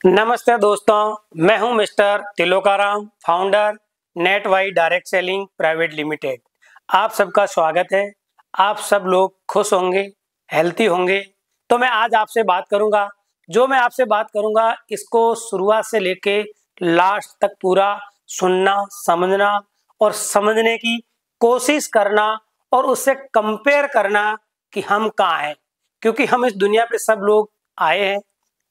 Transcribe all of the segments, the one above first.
नमस्ते दोस्तों, मैं हूं mister Tilokaram, founder Netwy direct selling private limited. आप सबका स्वागत है। आप सब लोग खुश होंगे, हेल्थी होंगे। तो मैं आज आपसे बात करूंगा। जो मैं आपसे बात करूंगा इसको शुरुआत से लेके लास्ट तक पूरा सुनना, समझना और समझने की कोशिश करना और उससे कंपेयर करना कि हम कहाँ हैं, क्योंकि हम इस दुनिया पे सब लोग आए हैं,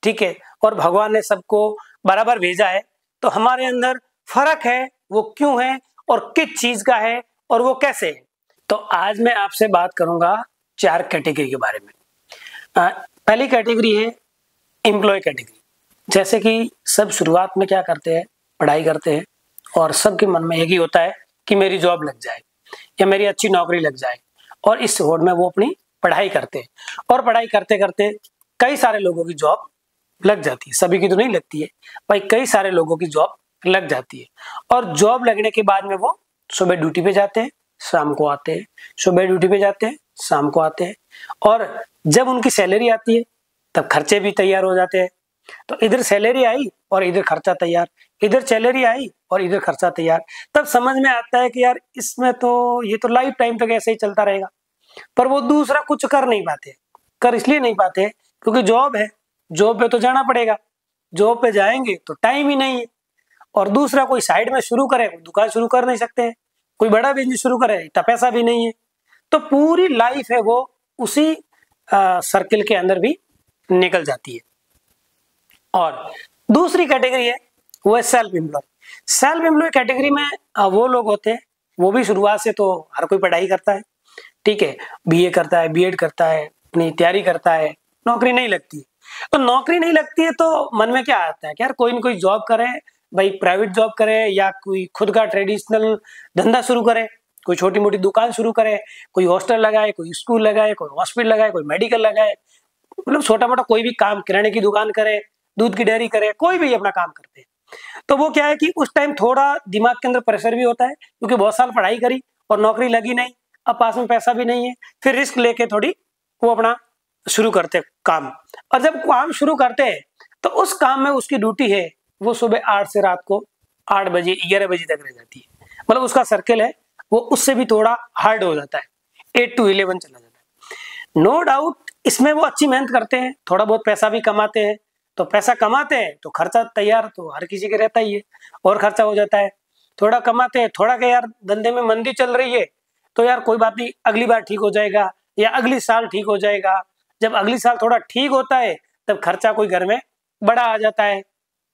ठीक है, और भगवान ने सबको बराबर भेजा है। तो हमारे अंदर फर्क है, वो क्यों है और किस चीज का है और वो कैसे है। तो आज मैं आपसे बात करूंगा 4 कैटेगरी के बारे में। पहली कैटेगरी है एम्प्लॉय कैटेगरी। जैसे कि सब शुरुआत में क्या करते हैं, पढ़ाई करते हैं और सबके मन में एक ही होता है कि मेरी जॉब लग जाए या मेरी अच्छी नौकरी लग जाए, और इस होड़ में वो अपनी पढ़ाई करते हैं। और पढ़ाई करते करते कई सारे लोगों की जॉब लग जाती है, सभी की तो नहीं लगती है भाई, कई सारे लोगों की जॉब लग जाती है। और जॉब लगने के बाद में वो सुबह ड्यूटी पे जाते हैं, शाम को आते हैं, सुबह ड्यूटी पे जाते हैं, शाम को आते हैं। और जब उनकी सैलरी आती है तब खर्चे भी तैयार हो जाते हैं। तो इधर सैलरी आई और इधर खर्चा तैयार, इधर सैलरी आई और इधर खर्चा तैयार। तब समझ में आता है कि यार इसमें तो ये तो लाइफ टाइम तक ऐसे ही चलता रहेगा। पर वो दूसरा कुछ कर नहीं पाते। कर इसलिए नहीं पाते क्योंकि जॉब है, जॉब पे तो जाना पड़ेगा, जॉब पे जाएंगे तो टाइम ही नहीं है। और दूसरा कोई साइड में शुरू करे, दुकान शुरू कर नहीं सकते हैं, कोई बड़ा बिजनेस शुरू करे, इतना पैसा भी नहीं है। तो पूरी लाइफ है वो उसी सर्किल के अंदर भी निकल जाती है। और दूसरी कैटेगरी है वो है self employ. Self employ category में वो लोग होते हैं, वो भी शुरुआत से तो हर कोई पढ़ाई करता है, ठीक है, बीए करता है, बीएड करता है, अपनी तैयारी करता है, नौकरी नहीं लगती। तो नौकरी नहीं लगती है तो मन में क्या आता है कि यार कोई ना कोई जॉब करे भाई, प्राइवेट जॉब करे या कोई खुद का ट्रेडिशनल धंधा शुरू करे, कोई छोटी मोटी दुकान शुरू करे, कोई हॉस्टल लगाए, कोई स्कूल लगाए, कोई हॉस्पिटल लगाए, कोई मेडिकल लगाए, मतलब छोटा मोटा कोई भी काम, किराने की दुकान करे, दूध की डेयरी करे, कोई भी अपना काम करते हैं। तो वो क्या है कि उस टाइम थोड़ा दिमाग के अंदर प्रेशर भी होता है क्योंकि बहुत साल पढ़ाई करी और नौकरी लगी नहीं, अब पास में पैसा भी नहीं है, फिर रिस्क लेके थोड़ी वो अपना शुरू करते काम। और जब काम शुरू करते हैं तो उस काम में उसकी ड्यूटी है वो सुबह 8 से रात को 8 बजे 11 बजे तक रह जाती है। मतलब उसका सर्किल है वो उससे भी थोड़ा हार्ड हो जाता है, 8 to 11 चला जाता है। नो डाउट इसमें वो अच्छी मेहनत करते हैं, थोड़ा बहुत पैसा भी कमाते हैं। तो पैसा कमाते हैं तो खर्चा तैयार तो हर किसी के रहता ही है, और खर्चा हो जाता है। थोड़ा कमाते हैं, थोड़ा क्या यार धंधे में मंदी चल रही है तो यार कोई बात नहीं, अगली बार ठीक हो जाएगा या अगली साल ठीक हो जाएगा। जब अगली साल थोड़ा ठीक होता है तब खर्चा कोई घर में बड़ा आ जाता है।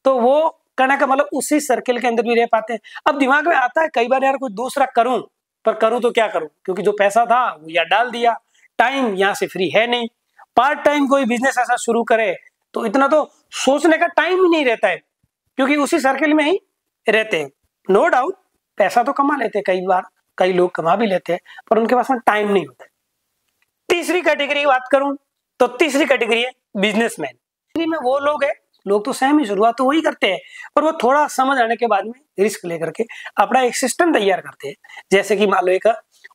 तो वो कहने का मतलब उसी सर्किल के अंदर भी रह पाते हैं। अब दिमाग में आता है कई बार यार कोई दूसरा करूं, पर करूं तो क्या करूं, क्योंकि जो पैसा था वो या डाल दिया, टाइम यहाँ से फ्री है नहीं। पार्ट टाइम कोई बिजनेस ऐसा शुरू करे तो इतना तो सोचने का टाइम ही नहीं रहता है क्योंकि उसी सर्किल में ही रहते हैं। नो डाउट पैसा तो कमा लेते हैं, कई बार कई लोग कमा भी लेते हैं, पर उनके पास में टाइम नहीं होता है। तीसरी कैटेगरी की बात करूं तो तीसरी कैटेगरी है बिजनेसमैन। में वो लोग हैं, लोग तो सेम ही शुरुआत तो वही करते हैं, पर वो थोड़ा समझ आने के बाद में रिस्क लेकर के अपना एक सिस्टम तैयार करते हैं। जैसे कि मान लो एक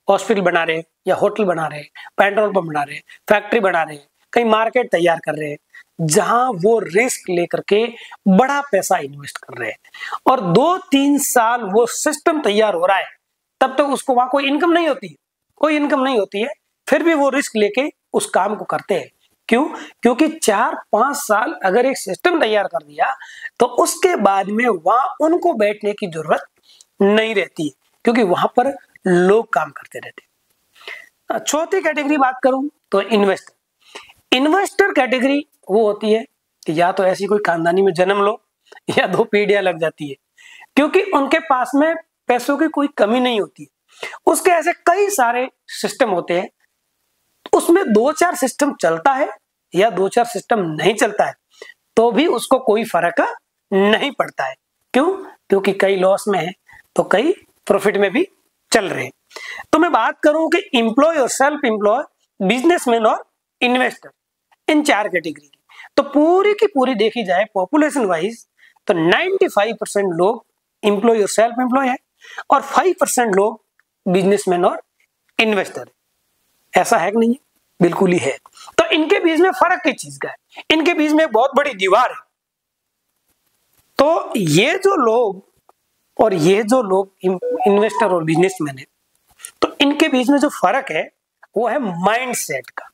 हॉस्पिटल बना रहे हैं या होटल बना रहे हैं, पेट्रोल पंप बना रहे हैं, फैक्ट्री बना रहे हैं, कहीं मार्केट तैयार कर रहे हैं, जहां वो रिस्क लेकर के बड़ा पैसा इन्वेस्ट कर रहे हैं और 2-3 साल वो सिस्टम तैयार हो रहा है, तब तक उसको वहां कोई इनकम नहीं होती, कोई इनकम नहीं होती है, फिर भी वो रिस्क लेके उस काम को करते हैं। क्यों? क्योंकि 4-5 साल अगर एक सिस्टम तैयार कर दिया तो उसके बाद में वहां उनको बैठने की जरूरत नहीं रहती, क्योंकि वहां पर लोग काम करते रहते हैं। चौथी कैटेगरी बात करूं तो इन्वेस्टर। इन्वेस्टर कैटेगरी वो होती है कि या तो ऐसी कोई खानदानी में जन्म लो या 2 पीढ़ियां लग जाती है, क्योंकि उनके पास में पैसों की कोई कमी नहीं होती। उसके ऐसे कई सारे सिस्टम होते हैं, उसमें 2-4 सिस्टम चलता है या 2-4 सिस्टम नहीं चलता है तो भी उसको कोई फर्क नहीं पड़ता है। क्यों? क्योंकि कई लॉस में है तो कई प्रॉफिट में भी चल रहे हैं। तो मैं बात करूं कि एम्प्लॉय और सेल्फ एम्प्लॉय, बिजनेसमैन और इन्वेस्टर, इन 4 कैटेगरी की तो पूरी की पूरी देखी जाए पॉपुलेशन वाइज तो 95% लोग एम्प्लॉय और सेल्फ एम्प्लॉय है और 5% लोग बिजनेसमैन और इन्वेस्टर है। ऐसा है कि नहीं? बिल्कुल ही है। तो इनके बीच में फर्क किस चीज का है? इनके बीच में एक बहुत बड़ी दीवार है, तो ये जो लोग इन्वेस्टर और बिजनेसमैन है, तो इनके बीच में जो फर्क है वो है माइंडसेट का।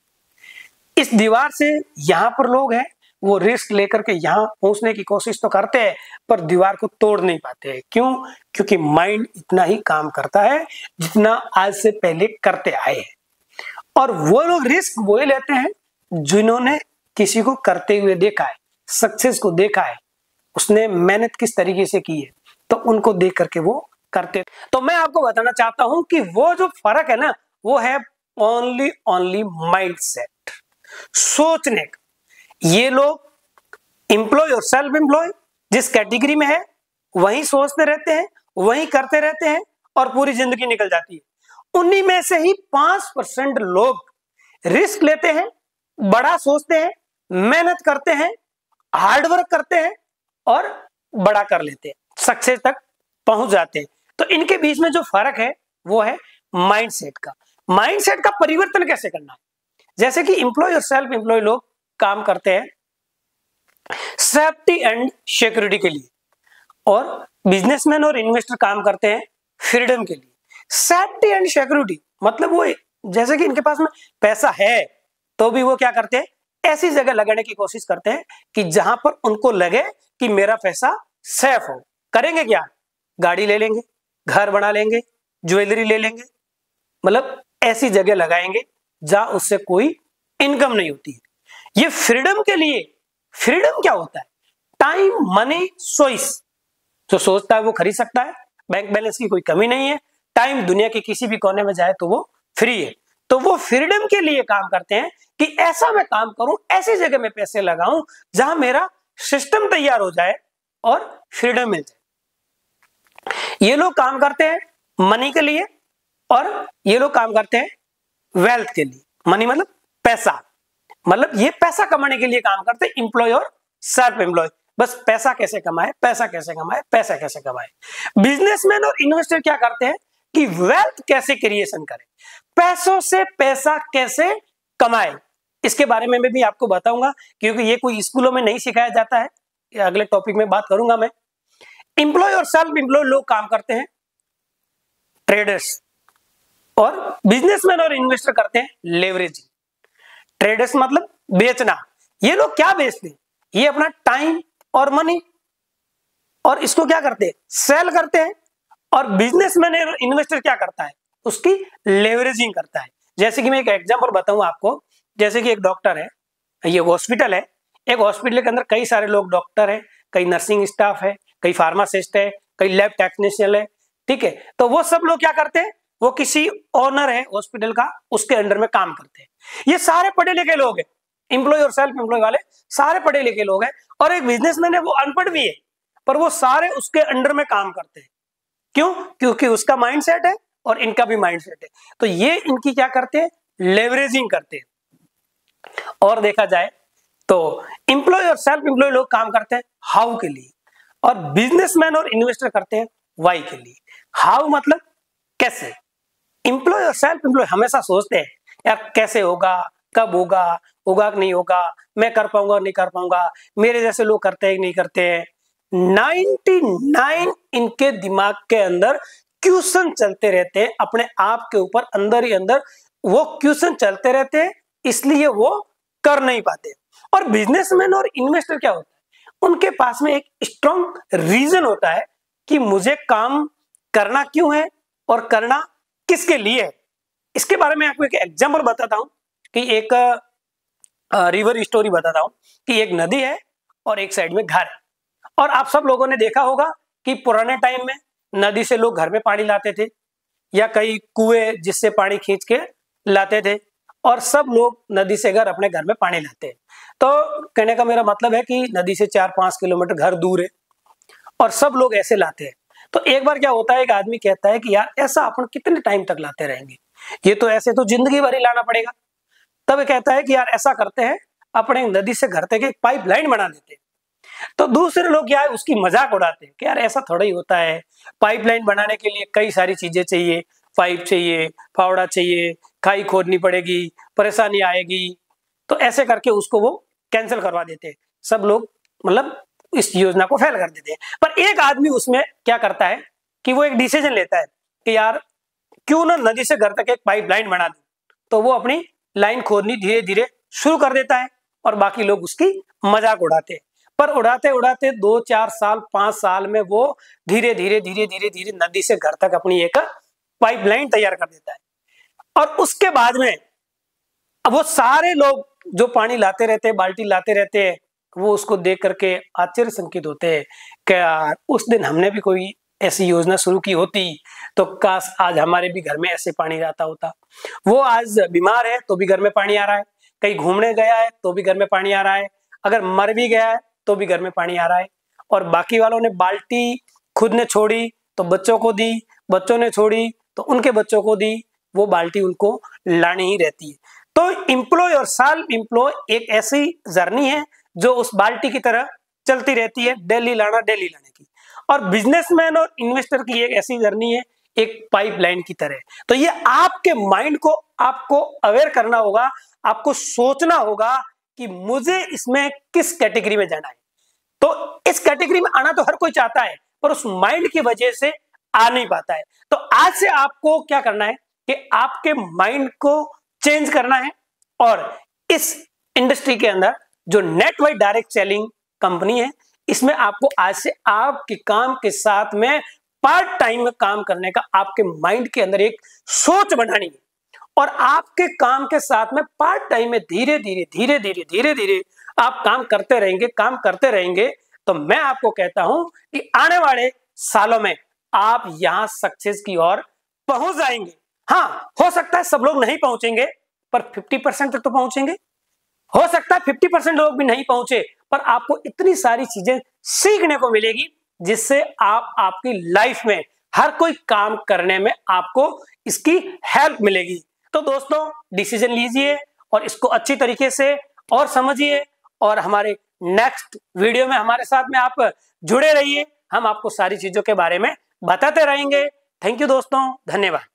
इस दीवार से यहां पर लोग हैं, वो रिस्क लेकर के यहां पहुंचने की कोशिश तो करते हैं पर दीवार को तोड़ नहीं पाते हैं। क्यों? क्योंकि माइंड इतना ही काम करता है जितना आज से पहले करते आए हैं। और वो लोग रिस्क वो ही लेते हैं जिन्होंने किसी को करते हुए देखा है, सक्सेस को देखा है, उसने मेहनत किस तरीके से की है, तो उनको देख करके वो करते। तो मैं आपको बताना चाहता हूं कि वो जो फर्क है ना, वो है ओनली माइंडसेट, सोचने का। ये लोग एम्प्लॉय और सेल्फ एम्प्लॉय जिस कैटेगरी में है वही सोचते रहते हैं, वही करते रहते हैं और पूरी जिंदगी निकल जाती है। उन्हीं में से ही 5% लोग रिस्क लेते हैं, बड़ा सोचते हैं, मेहनत करते हैं, हार्डवर्क करते हैं और बड़ा कर लेते हैं, सक्सेस तक पहुंच जाते हैं। तो इनके बीच में जो फर्क है वो है माइंडसेट का। माइंडसेट का परिवर्तन कैसे करना है? जैसे कि एम्प्लॉय और सेल्फ एम्प्लॉय लोग काम करते हैं सेफ्टी एंड सिक्योरिटी के लिए, और बिजनेसमैन और इन्वेस्टर काम करते हैं फ्रीडम के लिए। सेफ्टी एंड सिक्योरिटी मतलब वो जैसे कि इनके पास में पैसा है तो भी वो क्या करते हैं, ऐसी जगह लगाने की कोशिश करते हैं कि जहां पर उनको लगे कि मेरा पैसा सेफ हो। करेंगे क्या? गाड़ी ले लेंगे, घर बना लेंगे, ज्वेलरी ले लेंगे, मतलब ऐसी जगह लगाएंगे जहां उससे कोई इनकम नहीं होती है। ये फ्रीडम के लिए। फ्रीडम क्या होता है? Time, money, choice. जो सोचता है वो खरीद सकता है, बैंक बैलेंस की कोई कमी नहीं है, टाइम दुनिया के किसी भी कोने में जाए तो वो फ्री है। तो वो फ्रीडम के लिए काम करते हैं कि ऐसा मैं काम करूं, ऐसी जगह में पैसे लगाऊं जहां मेरा सिस्टम तैयार हो जाए और फ्रीडम मिल जाए। ये लोग काम करते हैं मनी के लिए और ये लोग काम करते हैं वेल्थ के लिए। मनी मतलब पैसा, मतलब ये पैसा कमाने के लिए काम करते हैं एम्प्लॉय और सेल्फ एम्प्लॉय। बस पैसा कैसे कमाए, पैसा कैसे कमाए, पैसा कैसे कमाए। बिजनेसमैन और इन्वेस्टर क्या करते हैं कि वेल्थ कैसे क्रिएशन करें, पैसों से पैसा कैसे कमाए। इसके बारे में भी आपको बताऊंगा क्योंकि ये कोई स्कूलों में नहीं सिखाया जाता है, अगले टॉपिक में बात करूंगा मैं। एम्प्लॉय और सेल्फ एम्प्लॉय लोग काम करते हैं ट्रेडर्स, और बिजनेसमैन और इन्वेस्टर करते हैं लेवरेजिंग। ट्रेडर्स मतलब बेचना। ये लोग क्या बेचते हैं? ये अपना टाइम और मनी, और इसको क्या करते हैं, सेल करते हैं। और बिजनेसमैन और इन्वेस्टर क्या करता है, उसकी लेवरेजिंग करता है। जैसे कि मैं एक एग्जांपल बताऊं आपको, जैसे कि एक डॉक्टर है, ये हॉस्पिटल है, एक हॉस्पिटल के अंदर कई सारे लोग डॉक्टर है, कई नर्सिंग स्टाफ है, कई फार्मासिस्ट है, कई लैब टेक्नीशियन है, ठीक है। तो वो सब लोग क्या करते हैं, वो किसी ओनर है हॉस्पिटल का, उसके अंडर में काम करते हैं। ये सारे पढ़े लिखे लोग हैं, एम्प्लॉय और सेल्फ एम्प्लॉय वाले सारे पढ़े लिखे लोग हैं। और एक बिजनेसमैन है, वो अनपढ़ भी है, पर वो सारे उसके अंडर में काम करते हैं। क्यों? क्योंकि उसका माइंडसेट है और इनका भी माइंडसेट है। तो ये इनकी क्या करते हैं, लेवरेजिंग करते हैं। और देखा जाए तो एम्प्लॉय और सेल्फ एम्प्लॉय लोग काम करते हैं हाउ के लिए, और बिजनेसमैन और इन्वेस्टर करते हैं वाई के लिए। हाउ मतलब कैसे। एम्प्लॉय और सेल्फ एम्प्लॉय हमेशा सोचते हैं यार कैसे होगा, कब होगा, होगा कि नहीं होगा, मैं कर पाऊंगा नहीं कर पाऊंगा, मेरे जैसे लोग करते हैं कि नहीं करते हैं। 99 इनके दिमाग के अंदर क्वेश्चन चलते रहते हैं, अपने आप के ऊपर अंदर ही अंदर वो क्वेश्चन चलते रहते हैं, इसलिए वो कर नहीं पाते। और बिजनेसमैन और इन्वेस्टर क्या होता है, उनके पास में एक स्ट्रॉन्ग रीजन होता है कि मुझे काम करना क्यों है और करना किसके लिए है। इसके बारे में आपको एक एग्जांपल बताता हूं कि एक रिवर स्टोरी बताता हूं कि एक नदी है और एक साइड में घर है। और आप सब लोगों ने देखा होगा कि पुराने टाइम में नदी से लोग घर में पानी लाते थे, या कई कुएं जिससे पानी खींच के लाते थे, और सब लोग नदी से घर में पानी लाते हैं। तो कहने का मेरा मतलब है कि नदी से 4-5 किलोमीटर घर दूर है और सब लोग ऐसे लाते हैं। तो एक बार क्या होता है, एक आदमी कहता है कि यार ऐसा अपन कितने टाइम तक लाते रहेंगे, ये तो ऐसे तो जिंदगी भर ही लाना पड़ेगा। तब कहता है कि यार ऐसा करते हैं, अपने नदी से घर तक एक पाइपलाइन बना देते हैं। तो दूसरे लोग क्या है, उसकी मजाक उड़ाते हैं कि यार ऐसा थोड़ा ही होता है, पाइपलाइन बनाने के लिए कई सारी चीजें चाहिए, पाइप चाहिए, फावड़ा चाहिए, खाई खोदनी पड़ेगी, परेशानी आएगी। तो ऐसे करके उसको वो कैंसिल करवा देते हैं। सब लोग मतलब इस योजना को फेल कर देते हैं। पर एक आदमी उसमें क्या करता है कि वो एक डिसीजन लेता है कि यार क्यों ना नदी से घर तक एक पाइपलाइन बना दूं, तो वो अपनी लाइन खोदनी धीरे धीरे शुरू कर देता है और बाकी लोग उसकी मजाक उड़ाते हैं। पर उड़ाते उड़ाते 2-4 साल 5 साल में वो धीरे धीरे धीरे धीरे धीरे नदी से घर तक अपनी एक पाइपलाइन तैयार कर देता है। और उसके बाद में वो सारे लोग जो पानी लाते रहते हैं, बाल्टी लाते रहते हैं, वो उसको देख करके आश्चर्यचकित होते हैं कि यार उस दिन हमने भी कोई ऐसी योजना शुरू की होती तो काश आज हमारे भी घर में ऐसे पानी आता होता। वो आज बीमार है तो भी घर में पानी आ रहा है, कहीं घूमने गया है तो भी घर में पानी आ रहा है, अगर मर भी गया है तो भी घर में पानी आ रहा है। और बाकी वालों ने बाल्टी खुद ने छोड़ी तो बच्चों को दी, बच्चों ने छोड़ी तो उनके बच्चों को दी, वो बाल्टी उनको लानी ही रहती है। तो एम्प्लॉय और सेल्फ एम्प्लॉय एक ऐसी जर्नी है जो उस बाल्टी की तरह चलती रहती है, डेली लाने की। और बिजनेसमैन और इन्वेस्टर की एक ऐसी जर्नी है, एक पाइपलाइन की तरह। तो ये आपके माइंड को आपको अवेयर करना होगा, आपको सोचना होगा कि मुझे इसमें किस कैटेगरी में जाना है। तो इस कैटेगरी में आना तो हर कोई चाहता है, पर उस माइंड की वजह से आ नहीं पाता है। तो आज से आपको क्या करना है कि आपके माइंड को चेंज करना है और इस इंडस्ट्री के अंदर जो नेटवाइड डायरेक्ट सेलिंग कंपनी है, इसमें आपको आज से आपके काम के साथ में पार्ट टाइम में काम करने का आपके माइंड के अंदर एक सोच बनानी है। और आपके काम के साथ में पार्ट टाइम में धीरे धीरे आप काम करते रहेंगे तो मैं आपको कहता हूं कि आने वाले सालों में आप यहां सक्सेस की ओर पहुंच जाएंगे। हाँ, हो सकता है सब लोग नहीं पहुंचेंगे, पर 50% तक तो पहुंचेंगे। हो सकता है 50% लोग भी नहीं पहुंचे, पर आपको इतनी सारी चीजें सीखने को मिलेगी जिससे आप आपकी लाइफ में हर कोई काम करने में आपको इसकी हेल्प मिलेगी। तो दोस्तों, डिसीजन लीजिए और इसको अच्छी तरीके से और समझिए और हमारे नेक्स्ट वीडियो में हमारे साथ में आप जुड़े रहिए। हम आपको सारी चीजों के बारे में बताते रहेंगे। थैंक यू दोस्तों, धन्यवाद।